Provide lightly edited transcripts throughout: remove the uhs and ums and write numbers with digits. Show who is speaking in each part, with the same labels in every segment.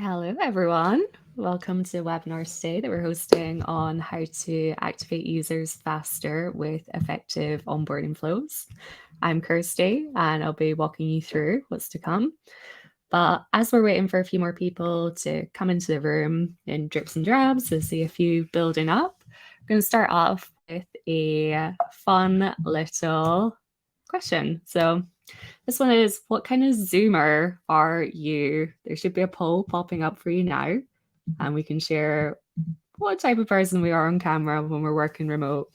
Speaker 1: Hello, everyone. Welcome to the webinar today that we're hosting on how to activate users faster with effective onboarding flows. I'm Kirsty, and I'll be walking you through what's to come. But as we're waiting for a few more people to come into the room in drips and drabs, we'll see a few building up. I'm going to start off with a fun little question. So this one is, what kind of Zoomer are you? There should be a poll popping up for you now, and we can share what type of person we are on camera when we're working remote.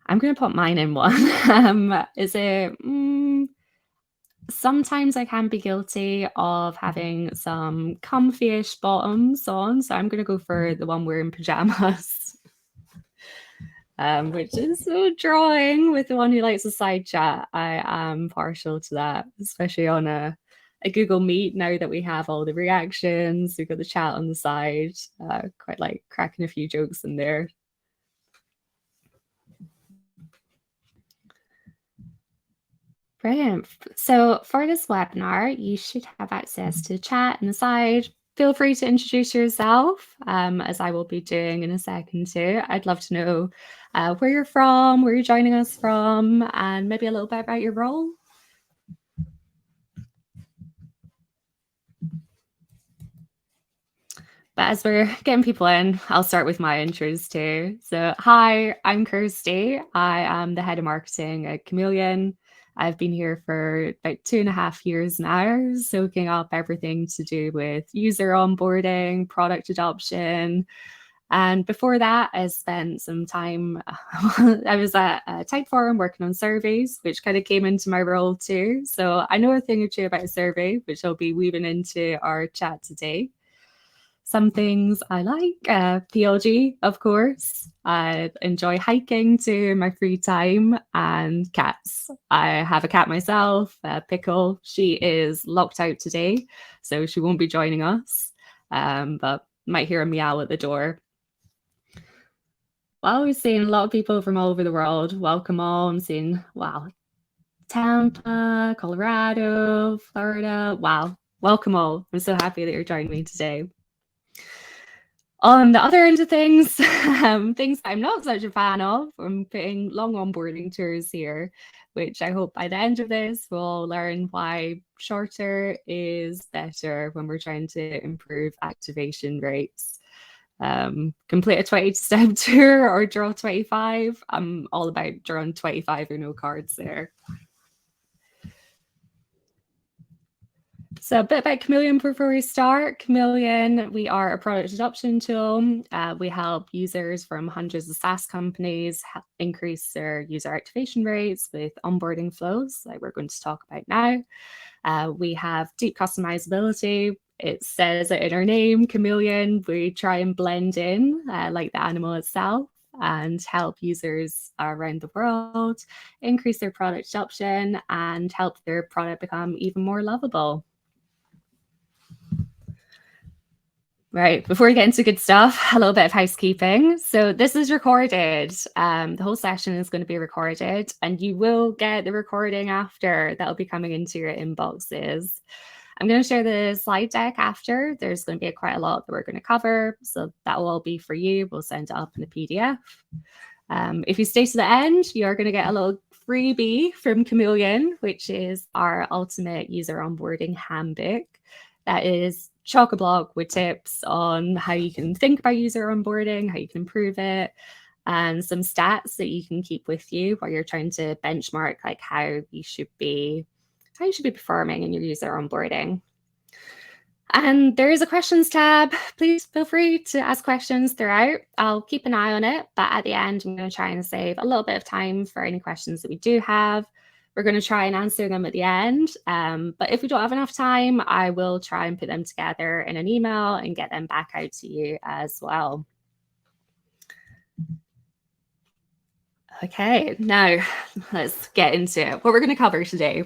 Speaker 1: I'm going to put mine in one. Is it... sometimes I can be guilty of having some comfy-ish bottoms on, so I'm going to go for the one wearing pajamas. Which is so drawing with the one who likes a side chat. I am partial to that, especially on a Google Meet now that we have all the reactions. We've got the chat on the side. Quite like cracking a few jokes in there. Brilliant. So for this webinar, you should have access to the chat on the side. Feel free to introduce yourself, as I will be doing in a second too. I'd love to know where you're from, where you're joining us from, and maybe a little bit about your role. But as we're getting people in, I'll start with my intros too. So hi, I'm Kirsty. I am the head of marketing at Chameleon. I've been here for about 2.5 years now, soaking up everything to do with user onboarding, product adoption. And before that, I spent some time, I was at Typeform working on surveys, which kind of came into my role too. So I know a thing or two about a survey, which I'll be weaving into our chat today. Some things I like, PLG, of course. I enjoy hiking too in my free time, and cats. I have a cat myself, Pickle. She is locked out today, so she won't be joining us, but might hear a meow at the door. Well, we're seeing a lot of people from all over the world. Welcome all. I'm seeing, wow, Tampa, Colorado, Florida. Wow, welcome all. I'm so happy that you're joining me today. On the other end of things, things I'm not such a fan of, I'm putting long onboarding tours here, which I hope by the end of this we'll learn why shorter is better when we're trying to improve activation rates. Complete a 20-step tour or draw 25. I'm all about drawing 25 or no cards there. So a bit about Chameleon before we start. Chameleon, we are a product adoption tool. We help users from hundreds of SaaS companies increase their user activation rates with onboarding flows, like we're going to talk about now. We have deep customizability. It says it in our name, Chameleon. We try and blend in like the animal itself and help users around the world increase their product adoption and help their product become even more lovable. Right, before we get into good stuff, a little bit of housekeeping. So this is recorded. The whole session is going to be recorded, and you will get the recording after. That'll be coming into your inboxes. I'm going to share the slide deck after. There's going to be quite a lot that we're going to cover, so that will all be for you. We'll send it up in a PDF. If you stay to the end, you're going to get a little freebie from Chameleon, which is our ultimate user onboarding handbook. That is chock-a-block with tips on how you can think about user onboarding, how you can improve it, and some stats that you can keep with you while you're trying to benchmark like how you should be performing in your user onboarding. And there is a questions tab. Please feel free to ask questions throughout. I'll keep an eye on it, but at the end, I'm going to try and save a little bit of time for any questions that we do have. We're going to try and answer them at the end. But if we don't have enough time, I will try and put them together in an email and get them back out to you as well. Okay, now let's get into it. What we're going to cover today.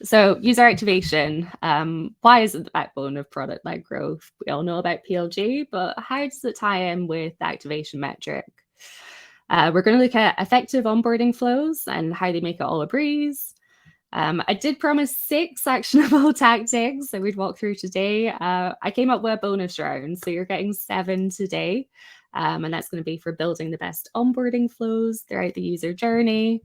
Speaker 1: So user activation, why is it the backbone of product-led growth? We all know about PLG, but how does it tie in with the activation metric? We're going to look at effective onboarding flows and how they make it all a breeze. I did promise 6 actionable tactics that we'd walk through today. I came up with a bonus round, so you're getting 7 today. And that's going to be for building the best onboarding flows throughout the user journey.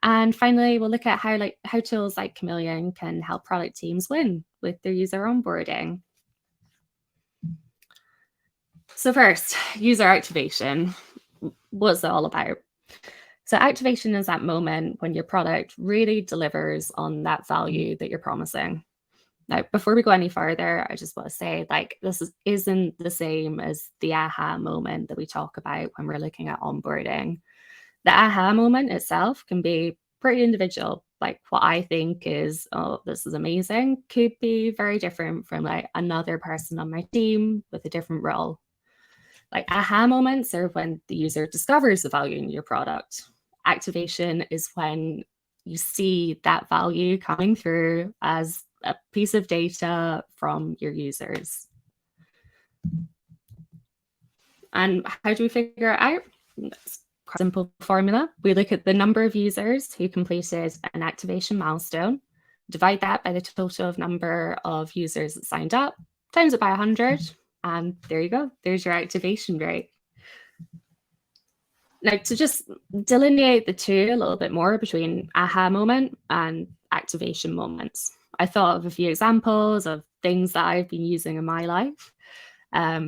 Speaker 1: And finally, we'll look at how tools like Chameleon can help product teams win with their user onboarding. So first, user activation. What's it all about? So activation is that moment when your product really delivers on that value that you're promising. Now, before we go any further, I just want to say, like, isn't the same as the aha moment that we talk about when we're looking at onboarding. The aha moment itself can be pretty individual. Like, what I think is, oh, this is amazing, could be very different from like another person on my team with a different role. Like, aha moments are when the user discovers the value in your product. Activation is when you see that value coming through as a piece of data from your users. And how do we figure it out? It's quite a simple formula. We look at the number of users who completed an activation milestone, divide that by the total number of users that signed up, times it by 100, and there you go. There's your activation rate. Now, to just delineate the two a little bit more between aha moment and activation moments, I thought of a few examples of things that I've been using in my life. I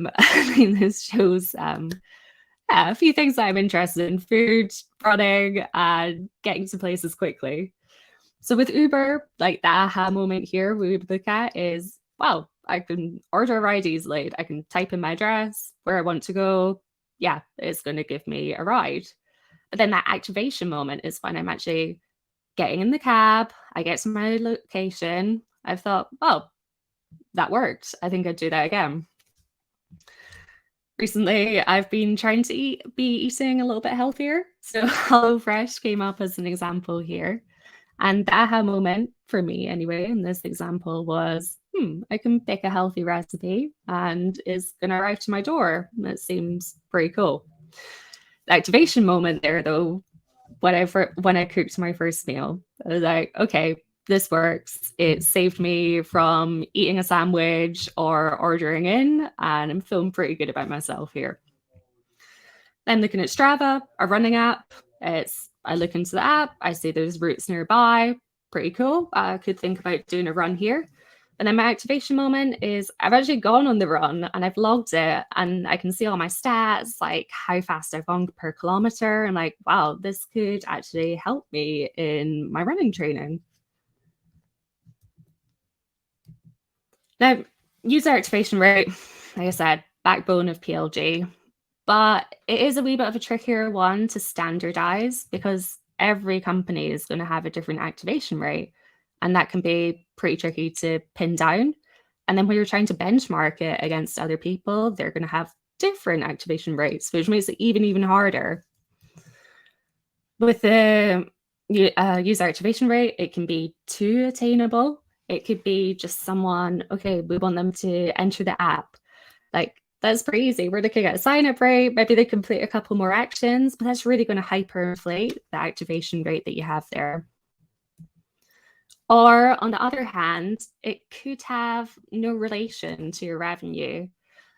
Speaker 1: mean, this shows a few things that I'm interested in: food, running, and getting to places quickly. So with Uber, like the aha moment here we would look at is, wow, I can order a ride easily. I can type in my address, where I want to go. Yeah, it's going to give me a ride. But then that activation moment is when I'm actually getting in the cab, I get to my location. I've thought, well, that worked. I think I'd do that again. Recently, I've been trying to be eating a little bit healthier. So HelloFresh came up as an example here. And the aha moment for me, anyway, in this example was, I can pick a healthy recipe and it's going to arrive to my door. That seems pretty cool. The activation moment there, though, when I cooked my first meal, I was like, okay, this works. It saved me from eating a sandwich or ordering in, and I'm feeling pretty good about myself here. Then looking at Strava, a running app. I look into the app, I see there's routes nearby, pretty cool. I could think about doing a run here. And then my activation moment is I've actually gone on the run and I've logged it and I can see all my stats, like how fast I've gone per kilometer. And like, wow, this could actually help me in my running training. Now, user activation rate, like I said, backbone of PLG, but it is a wee bit of a trickier one to standardize because every company is going to have a different activation rate. And that can be pretty tricky to pin down. And then when you're trying to benchmark it against other people, they're going to have different activation rates, which makes it even harder. With the user activation rate, it can be too attainable. It could be just someone, okay, we want them to enter the app. Like, that's pretty easy. We're looking at a sign-up rate. Maybe they complete a couple more actions, but that's really going to hyperinflate the activation rate that you have there. Or on the other hand, it could have no relation to your revenue.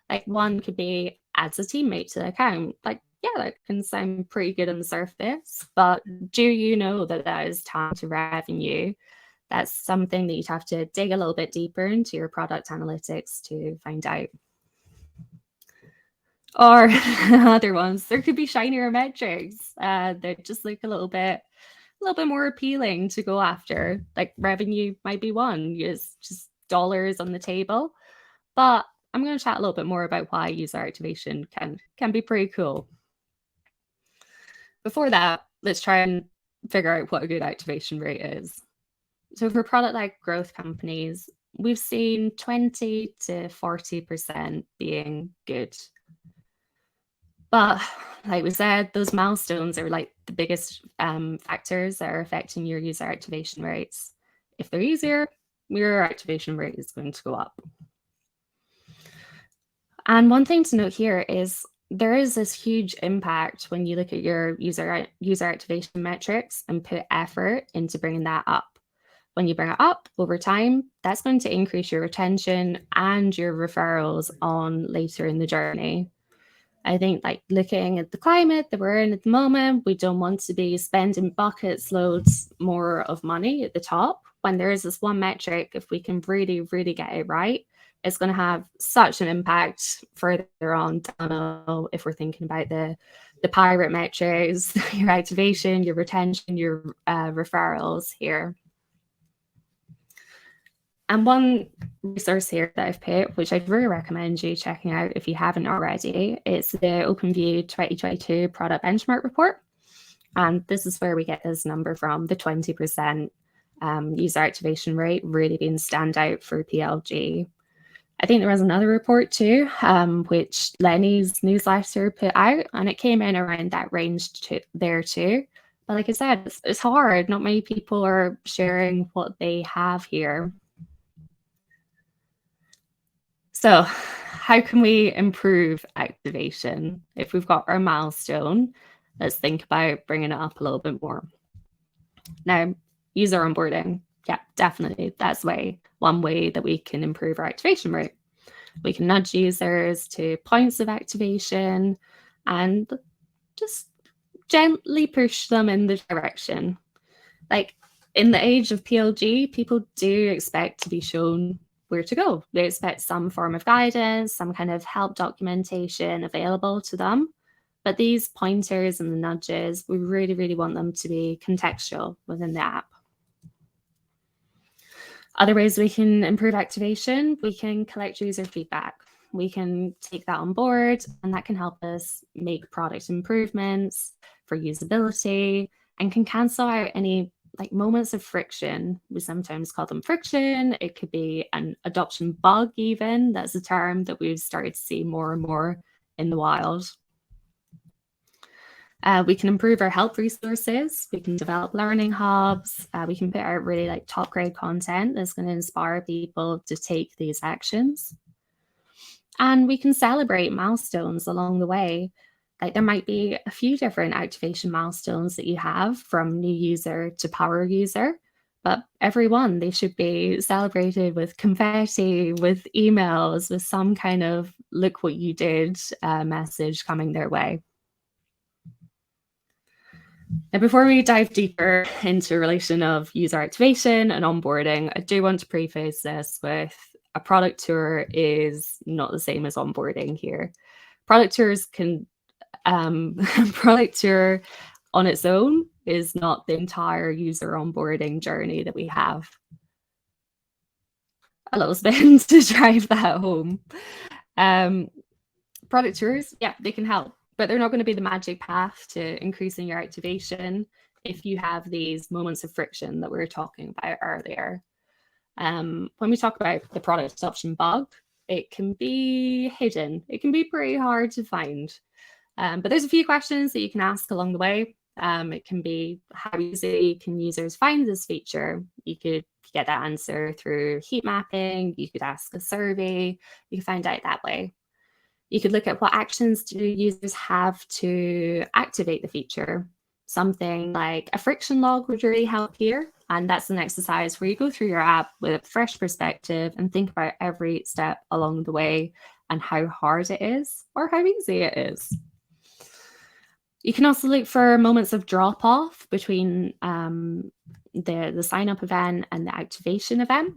Speaker 1: Like, one could be adds a teammate to the account. Like, yeah, that can sound pretty good on the surface, but do you know that that is time to revenue? That's something that you'd have to dig a little bit deeper into your product analytics to find out. Or other ones, there could be shinier metrics that just look a little bit more appealing to go after. Like, revenue might be one, is just dollars on the table. But I'm going to chat a little bit more about why user activation can be pretty cool. Before that, let's try and figure out what a good activation rate is. So for product-led growth companies, we've seen 20 to 40% being good. But like we said, those milestones are like the biggest factors that are affecting your user activation rates. If they're easier, your activation rate is going to go up. And one thing to note here is there is this huge impact when you look at your user activation metrics and put effort into bringing that up. When you bring it up over time, that's going to increase your retention and your referrals on later in the journey. I think like looking at the climate that we're in at the moment, we don't want to be spending buckets loads more of money at the top when there is this one metric. If we can really, really get it right, it's going to have such an impact further on down the road. If we're thinking about the pirate metrics, your activation, your retention, your referrals here. And one resource here that I've put, which I'd really recommend you checking out if you haven't already, it's the OpenView 2022 Product Benchmark Report. And this is where we get this number from, the 20% user activation rate really being standout for PLG. I think there was another report too, which Lenny's newsletter put out, and it came in around that range there too. But like I said, it's hard. Not many people are sharing what they have here. So how can we improve activation? If we've got our milestone, let's think about bringing it up a little bit more. Now, user onboarding. Yeah, definitely. That's one way that we can improve our activation rate. We can nudge users to points of activation and just gently push them in the direction. Like in the age of PLG, people do expect to be shown where to go. They expect some form of guidance, some kind of help documentation available to them. But these pointers and the nudges, we really, really want them to be contextual within the app. Other ways we can improve activation, we can collect user feedback. We can take that on board, and that can help us make product improvements for usability and can cancel out any like moments of friction. We sometimes call them friction. It could be an adoption bug even. That's a term that we've started to see more and more in the wild. We can improve our help resources. We can develop learning hubs. We can put out really like top grade content that's going to inspire people to take these actions. And we can celebrate milestones along the way. Like there might be a few different activation milestones that you have from new user to power user, but every one, they should be celebrated with confetti, with emails, with some kind of look what you did message coming their way. Now, before we dive deeper into relation of user activation and onboarding, I do want to preface this with a product tour is not the same as onboarding here. Product tours can product tour on its own is not the entire user onboarding journey that we have. A little spin to drive that home. Product tours, yeah, they can help, but they're not going to be the magic path to increasing your activation if you have these moments of friction that we were talking about earlier. When we talk about the product adoption bug, it can be hidden. It can be pretty hard to find. But there's a few questions that you can ask along the way. It can be how easy can users find this feature? You could get that answer through heat mapping. You could ask a survey. You can find out that way. You could look at what actions do users have to activate the feature. Something like a friction log would really help here. And that's an exercise where you go through your app with a fresh perspective and think about every step along the way and how hard it is or how easy it is. You can also look for moments of drop off between the sign up event and the activation event.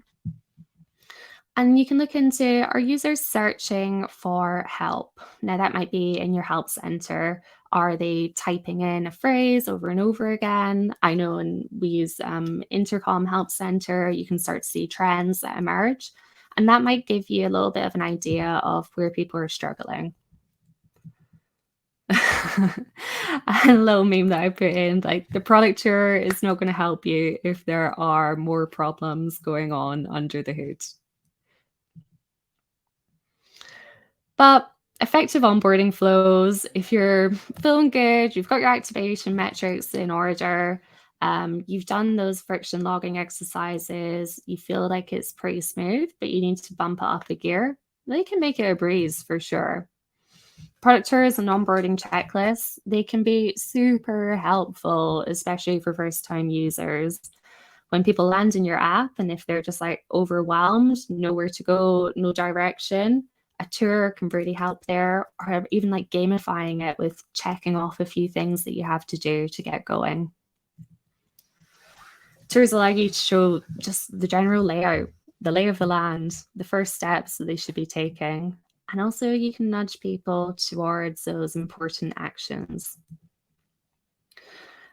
Speaker 1: And you can look into, are users searching for help? Now that might be in your help center. Are they typing in a phrase over and over again? I know we use Intercom Help Center, you can start to see trends that emerge. And that might give you a little bit of an idea of where people are struggling. A little meme that I put in, like the product tour is not going to help you if there are more problems going on under the hood. But effective onboarding flows, if you're feeling good, you've got your activation metrics in order, you've done those friction logging exercises, you feel like it's pretty smooth, but you need to bump it up a gear, they can make it a breeze for sure. Product tours and onboarding checklists, they can be super helpful, especially for first-time users. When people land in your app and if they're just like overwhelmed, nowhere to go, no direction, a tour can really help there, or even like gamifying it with checking off a few things that you have to do to get going. Tours allow you to show just the general layout, the lay of the land, the first steps that they should be taking. And also you can nudge people towards those important actions.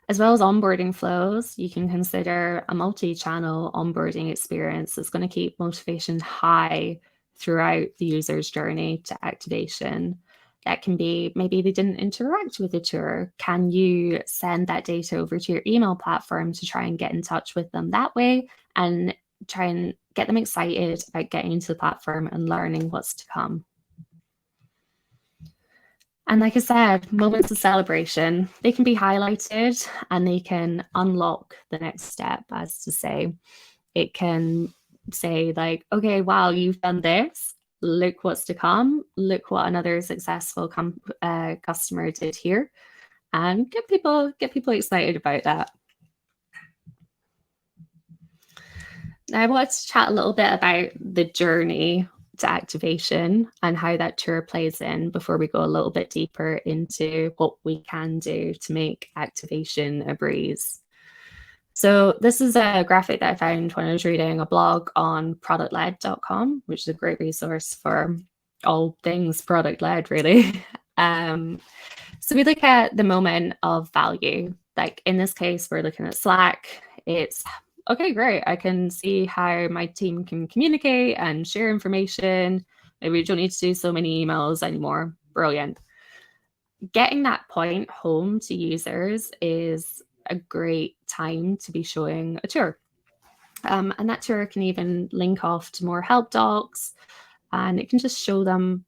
Speaker 1: As well as onboarding flows, you can consider a multi-channel onboarding experience that's going to keep motivation high throughout the user's journey to activation. That can be maybe they didn't interact with the tour. Can you send that data over to your email platform to try and get in touch with them that way and try and get them excited about getting into the platform and learning what's to come? And like I said, moments of celebration, they can be highlighted and they can unlock the next step, as to say. It can say like, okay, wow, you've done this. Look what's to come. Look what another successful customer did here. And get people excited about that. Now I want to chat a little bit about the journey to activation and how that tour plays in before we go a little bit deeper into what we can do to make activation a breeze. So this is a graphic that I found when I was reading a blog on productled.com, which is a great resource for all things product-led, really. So we look at the moment of value. Like in this case, we're looking at Slack. It's okay, great. I can see how my team can communicate and share information. Maybe we don't need to do so many emails anymore. Brilliant. Getting that point home to users is a great time to be showing a tour. And that tour can even link off to more help docs, and it can just show them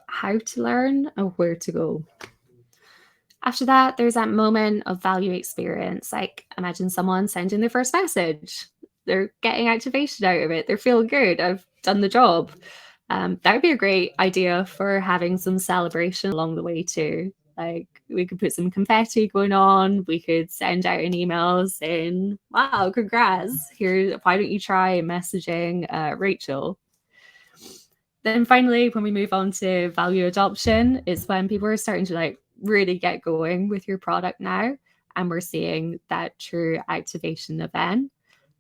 Speaker 1: how to learn and where to go. After that, there's that moment of value experience. Like imagine someone sending their first message. They're getting activation out of it. They're feeling good. I've done the job. That would be a great idea for having some celebration along the way too. Like we could put some confetti going on. We could send out an email saying, wow, congrats. Here, why don't you try messaging Rachel? Then finally, when we move on to value adoption, it's when people are starting to like really get going with your product now. And we're seeing that true activation event.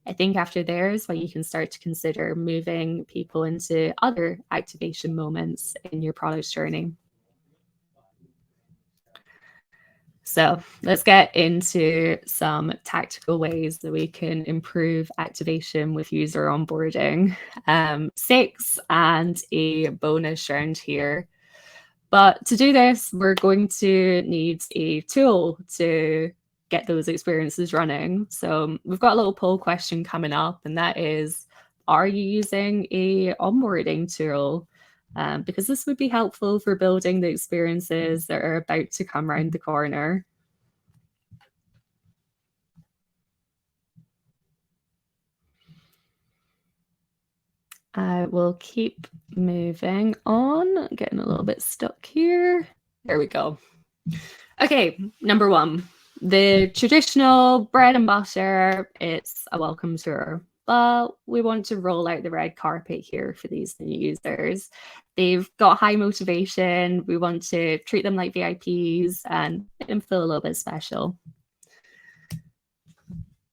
Speaker 1: I think after there is when you can start to consider moving people into other activation moments in your product journey. So let's get into some tactical ways that we can improve activation with user onboarding. 6 and a bonus round here. But to do this, we're going to need a tool to get those experiences running. So we've got a little poll question coming up, and that is, are you using a onboarding tool? Because this would be helpful for building the experiences that are about to come around the corner. I will keep moving on, getting a little bit stuck here. There we go. Okay, number 1, the traditional bread and butter, it's a welcome tour. But we want to roll out the red carpet here for these new users. They've got high motivation. We want to treat them like VIPs and make them feel a little bit special.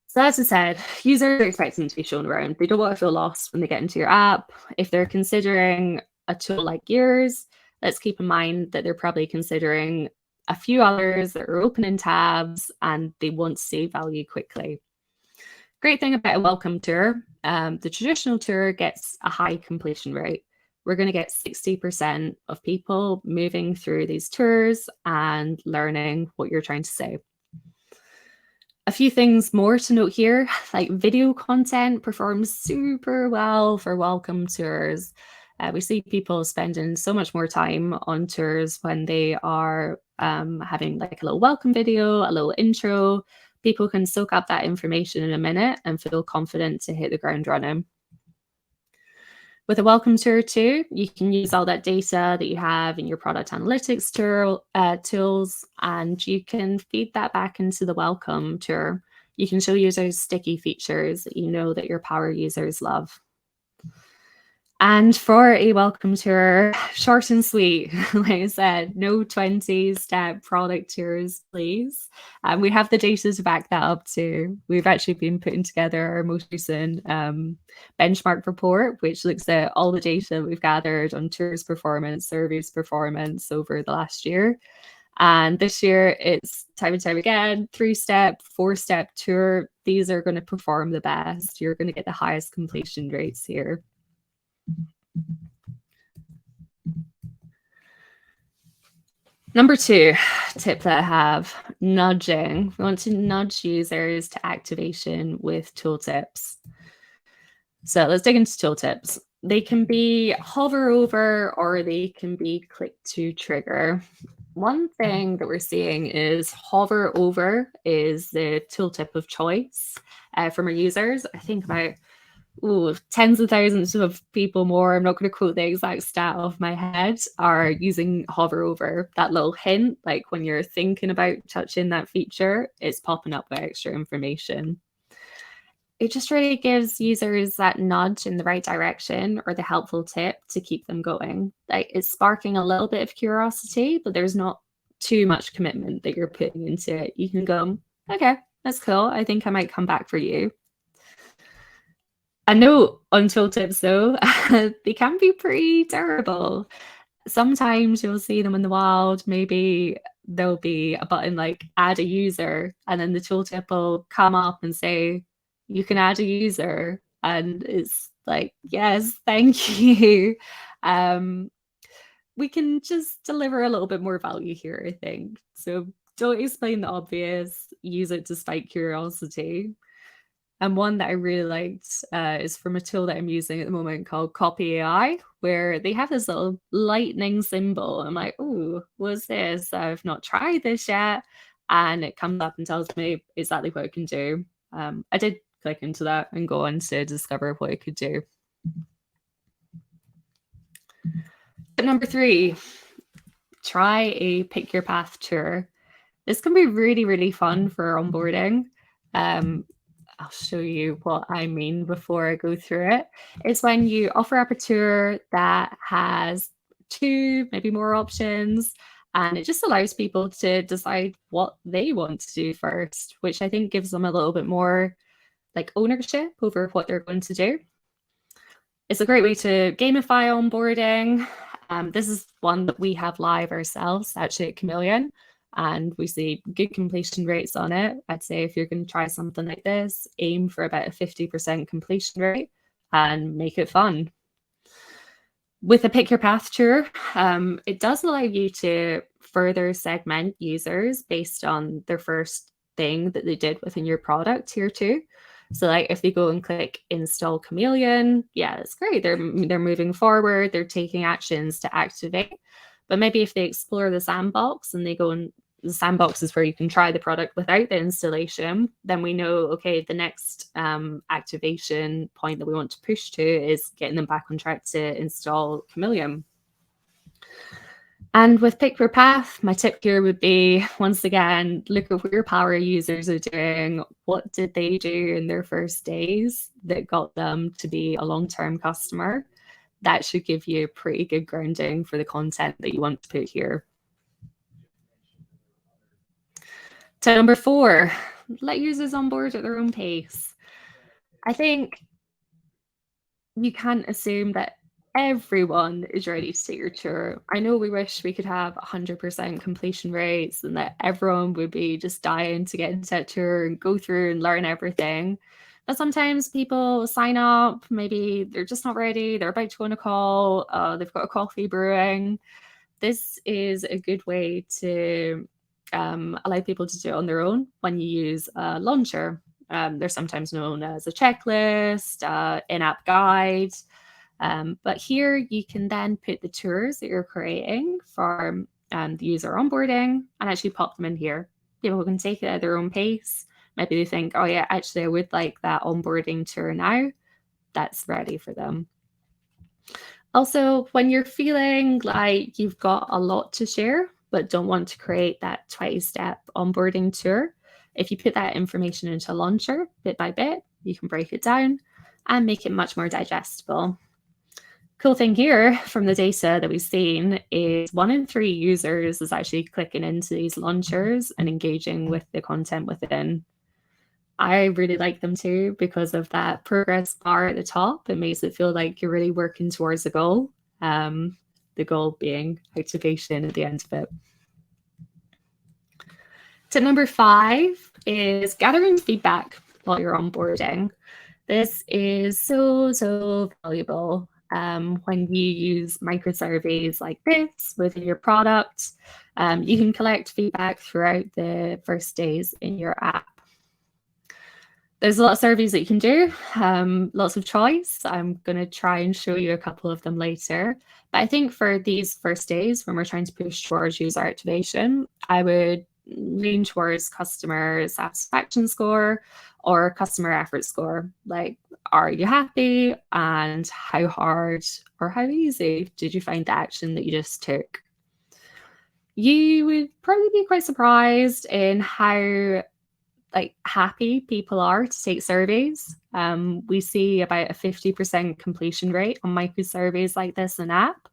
Speaker 1: So as I said, users are expecting to be shown around. They don't want to feel lost when they get into your app. If they're considering a tool like yours, let's keep in mind that they're probably considering a few others that are opening tabs and they want to see value quickly. Great thing about a welcome tour, the traditional tour gets a high completion rate. We're going to get 60% of people moving through these tours and learning what you're trying to say. A few things more to note here, like video content performs super well for welcome tours. We see people spending so much more time on tours when they are having like a little welcome video, a little intro. People can soak up that information in a minute and feel confident to hit the ground running. With a welcome tour too, you can use all that data that you have in your product analytics tools, and you can feed that back into the welcome tour. You can show users sticky features that you know that your power users love. And for a welcome tour, short and sweet, like I said, no 20-step product tours, please. We have the data to back that up too. We've actually been putting together our most recent benchmark report, which looks at all the data we've gathered on tours performance, surveys performance over the last year. And this year, it's time and time again, 3-step, 4-step tour. These are going to perform the best. You're going to get the highest completion rates here. Number 2 tip that I have, nudging. We want to nudge users to activation with tooltips. So let's dig into tooltips. They can be hover over or they can be click to trigger. One thing that we're seeing is hover over is the tooltip of choice from our users. I think about tens of thousands of people more, I'm not going to quote the exact stat off my head, are using hover over. That little hint, like when you're thinking about touching that feature, it's popping up with extra information. It just really gives users that nudge in the right direction or the helpful tip to keep them going. Like it's sparking a little bit of curiosity, but there's not too much commitment that you're putting into it. You can go, okay, that's cool. I think I might come back for you. A note on tooltips though, they can be pretty terrible. Sometimes you'll see them in the wild. Maybe there'll be a button like add a user, and then the tooltip will come up and say, you can add a user. And it's like, yes, thank you. We can just deliver a little bit more value here, I think. So don't explain the obvious, use it to spike curiosity. And one that I really liked is from a tool that I'm using at the moment called Copy AI, where they have this little lightning symbol. I'm like, oh, what's this? I've not tried this yet. And it comes up and tells me exactly what it can do. I did click into that and go on to discover what it could do. But number 3, try a pick your path tour. This can be really, really fun for onboarding. I'll show you what I mean before I go through it. It's when you offer up a tour that has 2, maybe more options, and it just allows people to decide what they want to do first, which I think gives them a little bit more like ownership over what they're going to do. It's a great way to gamify onboarding. This is one that we have live ourselves, actually at Chameleon, and we see good completion rates on it. I'd say if you're going to try something like this, aim for about a 50% completion rate and make it fun. With a pick your path tour, it does allow you to further segment users based on their first thing that they did within your product here too. So like if they go and click install Chameleon, yeah, that's great. They're moving forward, they're taking actions to activate. But maybe if they explore the sandbox and they go and the sandbox is where you can try the product without the installation, then we know, okay, the next activation point that we want to push to is getting them back on track to install Chameleon. And with Pick Your Path, my tip here would be, once again, look at what your power users are doing. What did they do in their first days that got them to be a long-term customer? That should give you a pretty good grounding for the content that you want to put here. So number 4, let users on board at their own pace. I think you can't assume that everyone is ready to take your tour. I know we wish we could have 100% completion rates and that everyone would be just dying to get into that tour and go through and learn everything. But sometimes people sign up, maybe they're just not ready, they're about to go on a call, they've got a coffee brewing. This is a good way to allow people to do it on their own when you use a launcher. They're sometimes known as a checklist, in-app guide. But here you can then put the tours that you're creating for the user onboarding and actually pop them in here. People can take it at their own pace. Maybe they think, oh yeah, actually I would like that onboarding tour now. That's ready for them. Also, when you're feeling like you've got a lot to share, but don't want to create that 20-step onboarding tour, If you put that information into a launcher bit by bit, you can break it down and make it much more digestible. Cool thing here from the data that we've seen is 1 in 3 users is actually clicking into these launchers and engaging with the content within. I really like them too because of that progress bar at the top. It makes it feel like you're really working towards a goal. The goal being activation at the end of it. Tip number 5 is gathering feedback while you're onboarding. This is so valuable when you use micro surveys like this within your product. You can collect feedback throughout the first days in your app. There's a lot of surveys that you can do, lots of choice. I'm going to try and show you a couple of them later. But I think for these first days, when we're trying to push towards user activation, I would lean towards customer satisfaction score or customer effort score. Like, are you happy? And how hard or how easy did you find the action that you just took? You would probably be quite surprised in how happy people are to take surveys. We see about a 50% completion rate on micro surveys like this in app.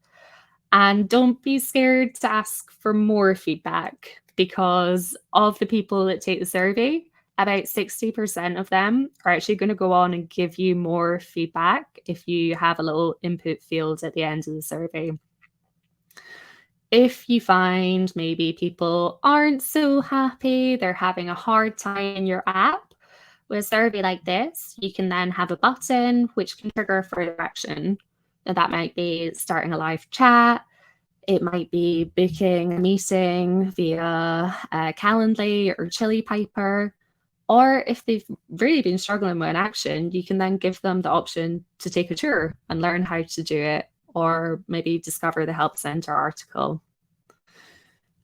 Speaker 1: And don't be scared to ask for more feedback, because of the people that take the survey, about 60% of them are actually going to go on and give you more feedback if you have a little input field at the end of the survey. If you find maybe people aren't so happy, they're having a hard time in your app, with a survey like this, you can then have a button which can trigger further action. Now, that might be starting a live chat. It might be booking a meeting via Calendly or Chili Piper. Or if they've really been struggling with an action, you can then give them the option to take a tour and learn how to do it, or maybe discover the Help Center article.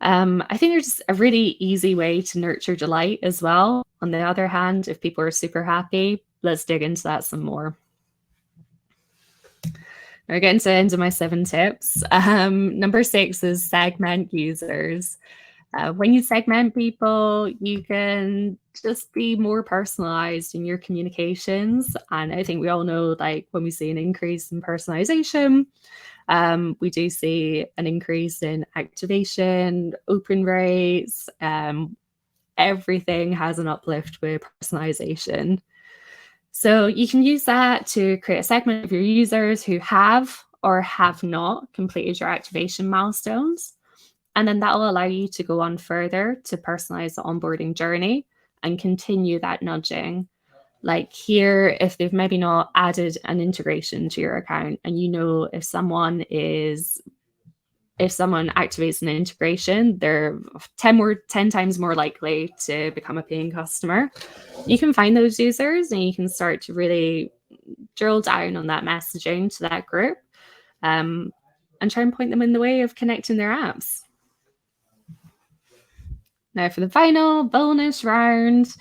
Speaker 1: I think there's a really easy way to nurture delight as well. On the other hand, if people are super happy, let's dig into that some more. We're getting to the end of my 7 tips. Number 6 is segment users. When you segment people, you can just be more personalized in your communications. And I think we all know, like, when we see an increase in personalization, we do see an increase in activation, open rates. Everything has an uplift with personalization. So you can use that to create a segment of your users who have or have not completed your activation milestones. And then that will allow you to go on further to personalize the onboarding journey and continue that nudging. Like here, if they've maybe not added an integration to your account, and you know if someone activates an integration, they're 10 times more likely to become a paying customer. You can find those users and you can start to really drill down on that messaging to that group, and try and point them in the way of connecting their apps. Now for the final bonus round,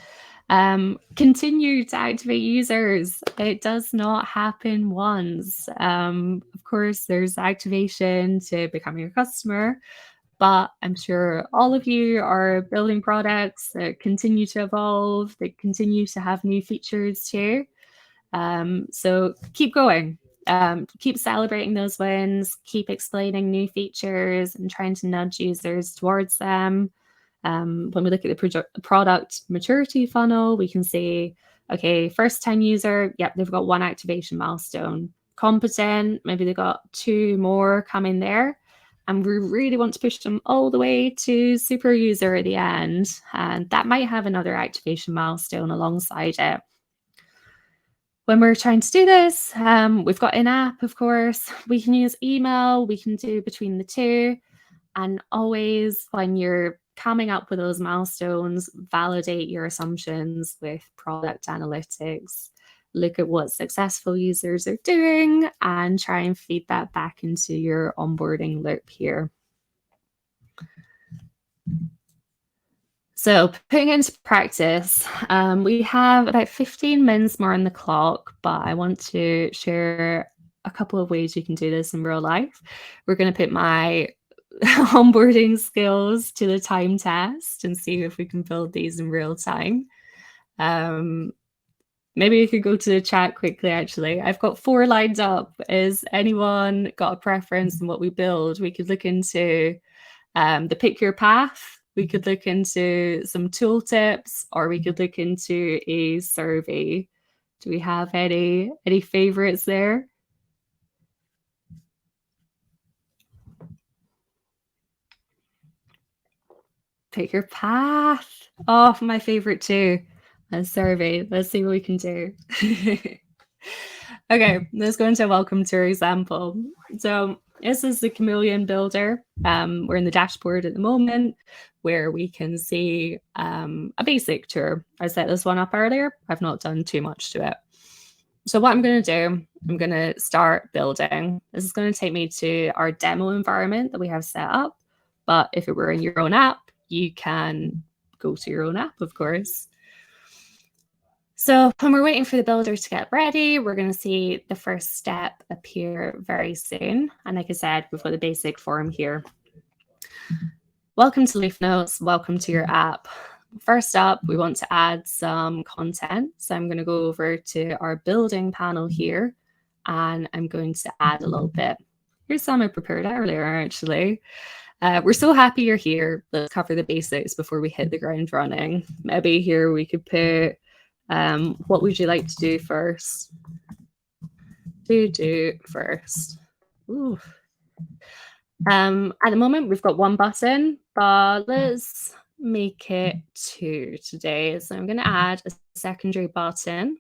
Speaker 1: continue to activate users. It does not happen once. Of course, there's activation to become your customer, but I'm sure all of you are building products that continue to evolve, that continue to have new features too. So keep going. Keep celebrating those wins, keep explaining new features and trying to nudge users towards them. When we look at the product maturity funnel, we can see, okay, first time user, yep, they've got 1 activation milestone. Competent, maybe they've got 2 more coming there. And we really want to push them all the way to super user at the end. And that might have another activation milestone alongside it. When we're trying to do this, we've got in-app, of course. We can use email, we can do between the two. And always, when you're coming up with those milestones, validate your assumptions with product analytics. Look at what successful users are doing and try and feed that back into your onboarding loop here. So putting into practice, we have about 15 minutes more on the clock, but I want to share a couple of ways you can do this in real life. We're going to put my onboarding skills to the time test and see if we can build these in real time. Maybe we could go to the chat quickly, actually. I've got 4 lined up. Is anyone got a preference in what we build? We could look into the pick your path. We could look into some tooltips, or we could look into a survey. Do we have any favorites there? Pick your path. Oh, my favorite too. A survey. Let's see what we can do. Okay, let's go into a welcome tour example. So this is the Chameleon builder. We're in the dashboard at the moment where we can see a basic tour. I set this one up earlier. I've not done too much to it. So what I'm going to do, I'm going to start building. This is going to take me to our demo environment that we have set up. But if it were in your own app, you can go to your own app, of course. So when we're waiting for the builder to get ready, we're going to see the first step appear very soon. And like I said, we've got the basic form here. Welcome to Leaf Notes. Welcome to your app. First up, we want to add some content. So I'm going to go over to our building panel here, and I'm going to add a little bit. Here's some I prepared earlier, actually. We're so happy you're here. Let's cover the basics before we hit the ground running. Maybe here we could put, what would you like to do first? Do first. Ooh. At the moment, we've got 1 button, but let's make it 2 today. So I'm going to add a secondary button.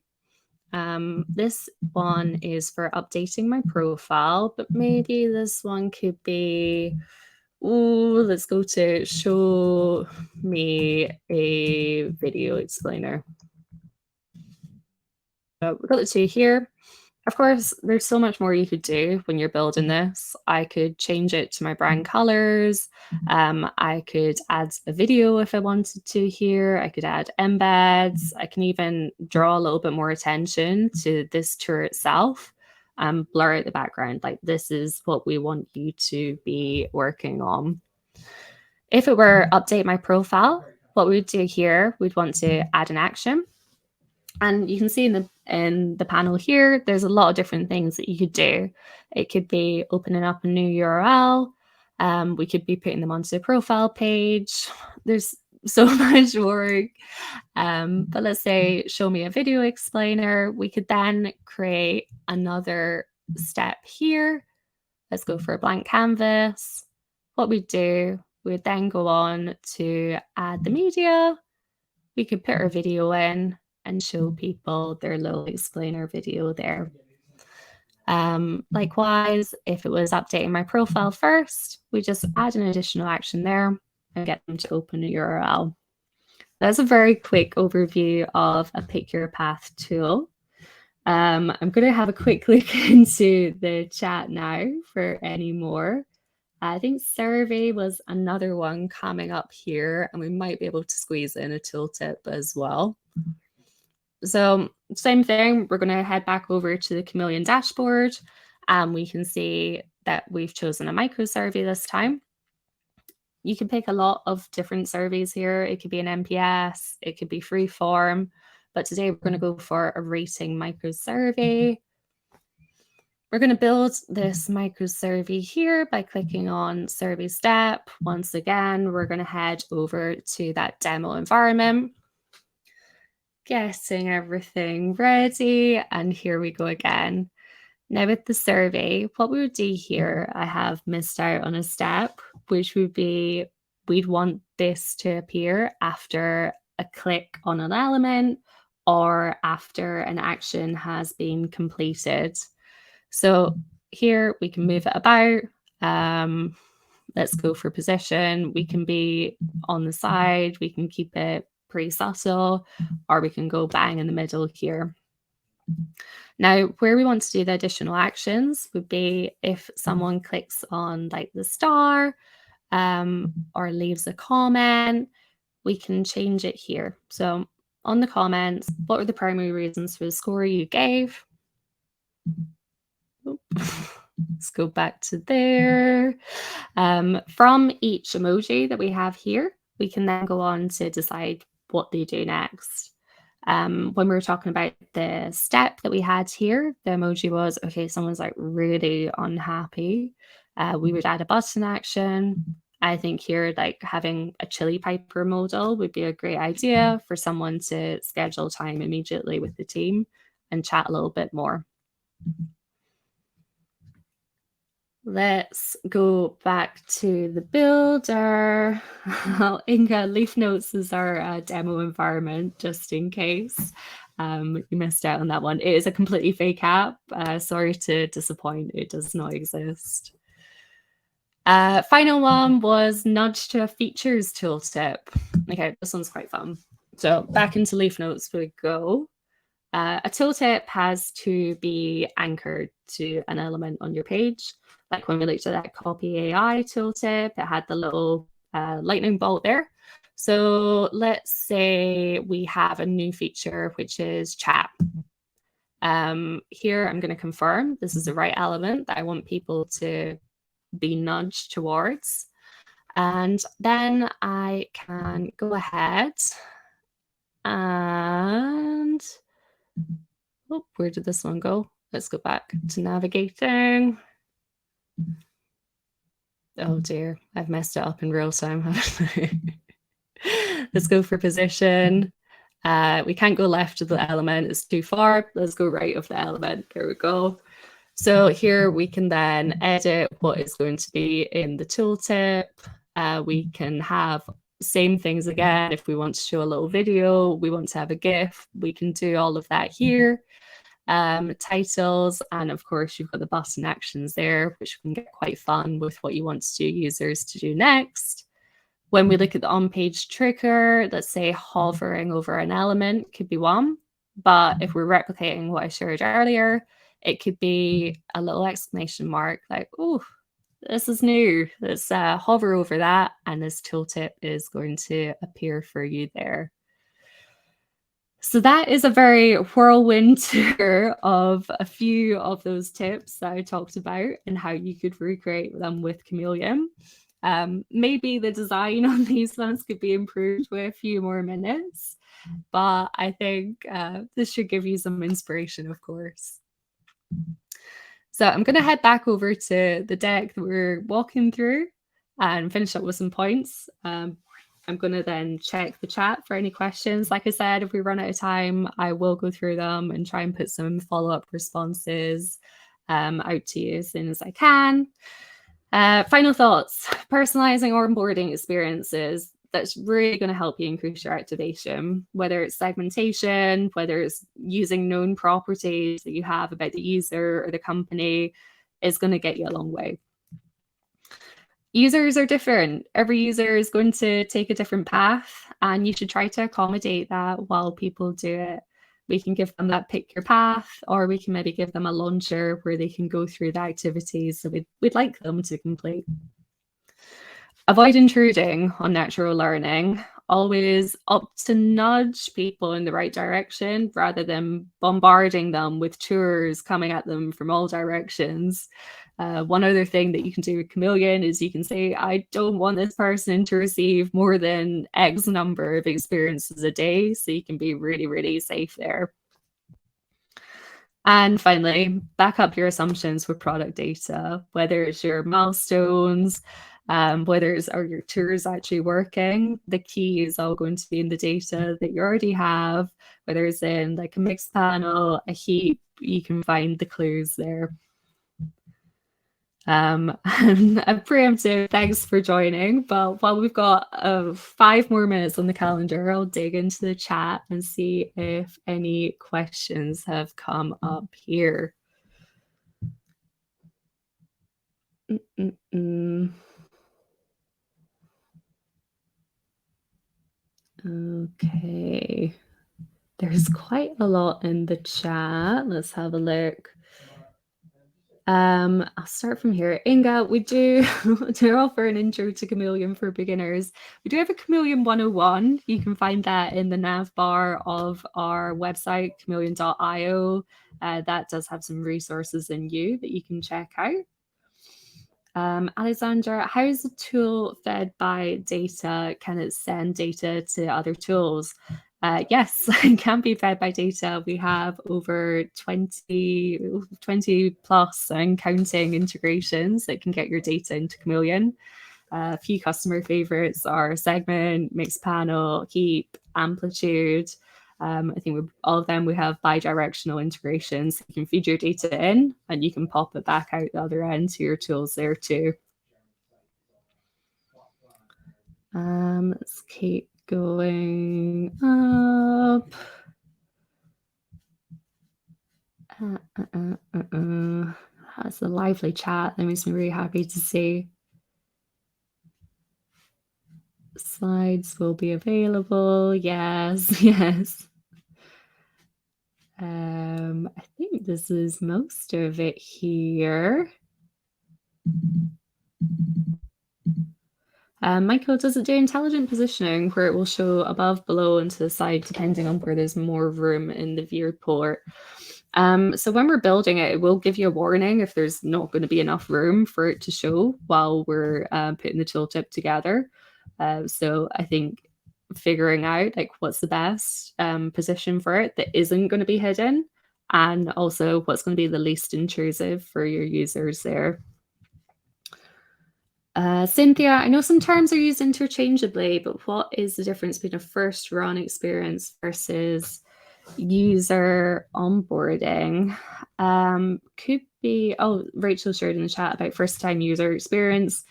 Speaker 1: This one is for updating my profile, but maybe this one could be, let's go to show me a video explainer. We've got the 2 here. Of course, there's so much more you could do when you're building this. I could change it to my brand colors. I could add a video if I wanted to here. I could add embeds. I can even draw a little bit more attention to this tour itself and blur out the background. Like, this is what we want you to be working on. If it were update my profile, what we'd do here, we'd want to add an action. And you can see in the panel here, there's a lot of different things that you could do. It could be opening up a new URL. We could be putting them onto the profile page. There's so much work. But let's say, show me a video explainer. We could then create another step here. Let's go for a blank canvas. What we'd do, we'd then go on to add the media. We could put our video in and show people their little explainer video there. Likewise, if it was updating my profile first, we just add an additional action there and get them to open a URL. That's a very quick overview of a Pick Your Path tool. I'm going to have a quick look into the chat now for any more. I think survey was another one coming up here, and we might be able to squeeze in a tooltip as well. So same thing, we're going to head back over to the Chameleon dashboard, and we can see that we've chosen a micro survey this time. You can pick a lot of different surveys here. It could be an NPS, it could be free form, but today we're going to go for a rating micro survey. We're going to build this micro survey here by clicking on survey step. Once again, we're going to head over to that demo environment, getting everything ready, and here we go again. Now with the survey, what we would do here, I have missed out on a step, which would be, we'd want this to appear after a click on an element or after an action has been completed. So here we can move it about. Let's go for position. We can be on the side. We can keep it pretty subtle, or we can go bang in the middle here. Now, where we want to do the additional actions would be if someone clicks on like the star or leaves a comment, we can change it here. So on the comments, what were the primary reasons for the score you gave? Let's go back to there. From each emoji that we have here, we can then go on to decide what they do next. When we were talking about the step that we had here, the emoji was, okay, someone's like really unhappy. We would add a button action. I think here, like having a chili piper modal would be a great idea for someone to schedule time immediately with the team and chat a little bit more. Let's go back to the builder. Inga, Leaf Notes is our demo environment, just in case you missed out on that one. It is a completely fake app. Sorry to disappoint, it does not exist. Final one was nudge to a features tooltip. Okay, this one's quite fun. So back into Leaf Notes we go. A tooltip has to be anchored to an element on your page. Like when we looked at that copy AI tooltip, it had the little lightning bolt there. So let's say we have a new feature, which is chat. Here I'm going to confirm this is the right element that I want people to be nudged towards. And then I can go ahead and oh, where did this one go? Let's go back to navigating. Oh dear, I've messed it up in real time, haven't I? Let's go for position. We can't go left of the element, it's too far. Let's go right of the element. There we go. So here we can then edit what is going to be in the tooltip. We can have same things again. If we want to show a little video, we want to have a GIF, we can do all of that here. Titles, and of course you've got the button actions there, which can get quite fun with what you want to do users to do next. When we look at the on-page trigger, let's say hovering over an element could be one, but if we're replicating what I showed earlier, it could be a little exclamation mark like, oh, this is new. Let's hover over that, and this tooltip is going to appear for you there. So that is a very whirlwind tour of a few of those tips that I talked about and how you could recreate them with Chameleon. Maybe the design on these ones could be improved with a few more minutes, but I think this should give you some inspiration, of course. So I'm going to head back over to the deck that we're walking through and finish up with some points. I'm going to then check the chat for any questions. Like I said, if we run out of time, I will go through them and try and put some follow-up responses out to you as soon as I can. Final thoughts. Personalizing onboarding experiences. That's really going to help you increase your activation, whether it's segmentation, whether it's using known properties that you have about the user or the company, is going to get you a long way. Users are different. Every user is going to take a different path, and you should try to accommodate that while people do it. We can give them that pick your path, or we can maybe give them a launcher where they can go through the activities that we'd like them to complete. Avoid intruding on natural learning. Always opt to nudge people in the right direction rather than bombarding them with tours coming at them from all directions. One other thing that you can do with Chameleon is you can say, I don't want this person to receive more than X number of experiences a day, so you can be really, really safe there. And finally, back up your assumptions with product data, whether it's your milestones, whether it's are your tours actually working. The key is all going to be in the data that you already have, whether it's in like a mixed panel, a heap, you can find the clues there. And a preemptive thanks for joining, but while we've got 5 more minutes on the calendar, I'll dig into the chat and see if any questions have come up here. Okay, there's quite a lot in the chat. Let's have a look. I'll start from here. Inga, we do to offer an intro to Chameleon for beginners. We do have a Chameleon 101. You can find that in the nav bar of our website, chameleon.io. That does have some resources in you that you can check out. Alexandra, how is the tool fed by data? Can it send data to other tools? Yes, it can be fed by data. We have over 20 plus and counting integrations that can get your data into Chameleon. A few customer favorites are Segment, Mixpanel, Keep, Amplitude. I think with all of them, we have bi-directional integrations. You can feed your data in and you can pop it back out the other end to your tools there too. Let's keep going up. That's a lively chat. That makes me really happy to see. Slides will be available. Yes, yes. I think this is most of it here. Michael, does it do intelligent positioning where it will show above, below, and to the side, depending on where there's more room in the viewport? So when we're building it, it will give you a warning if there's not going to be enough room for it to show while we're putting the tooltip together. So I think figuring out like what's the best position for it that isn't going to be hidden, and also what's going to be the least intrusive for your users there. Cynthia, I know some terms are used interchangeably, but what is the difference between a first run experience versus user onboarding? Could be, oh, Rachel shared in the chat about first time user experience.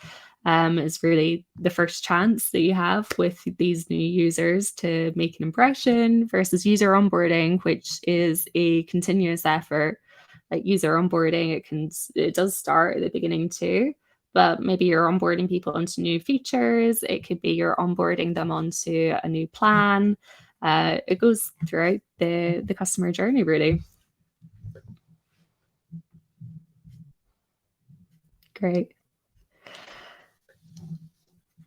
Speaker 1: Is really the first chance that you have with these new users to make an impression versus user onboarding, which is a continuous effort. Like user onboarding, it does start at the beginning too, but maybe you're onboarding people onto new features. It could be you're onboarding them onto a new plan. It goes throughout the customer journey, really. Great.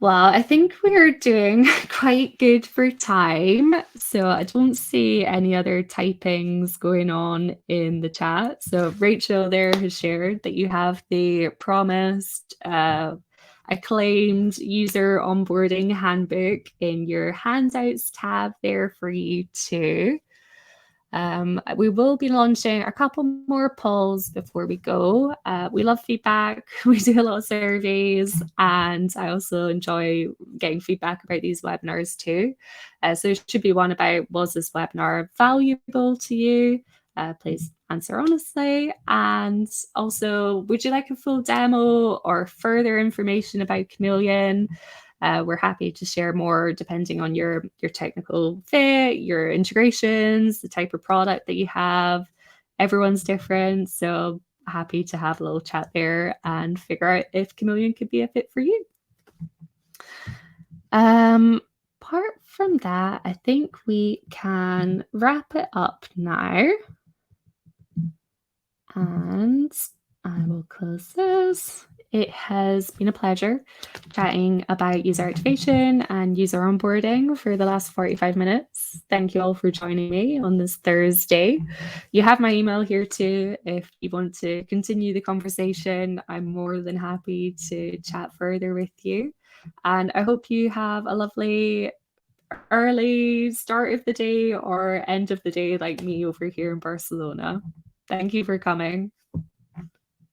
Speaker 1: Well, I think we're doing quite good for time. So I don't see any other typings going on in the chat. So Rachel there has shared that you have the promised acclaimed user onboarding handbook in your handouts tab there for you too. We will be launching a couple more polls before we go. We love feedback. We do a lot of surveys, and I also enjoy getting feedback about these webinars too. So it should be one about, was this webinar valuable to you? Please answer honestly. And also, would you like a full demo or further information about Chameleon? We're happy to share more depending on your technical fit, your integrations, the type of product that you have. Everyone's different, so happy to have a little chat there and figure out if Chameleon could be a fit for you. Apart from that, I think we can wrap it up now. And I will close this. It has been a pleasure chatting about user activation and user onboarding for the last 45 minutes. Thank you all for joining me on this Thursday. You have my email here too. If you want to continue the conversation, I'm more than happy to chat further with you. And I hope you have a lovely early start of the day or end of the day like me over here in Barcelona. Thank you for coming.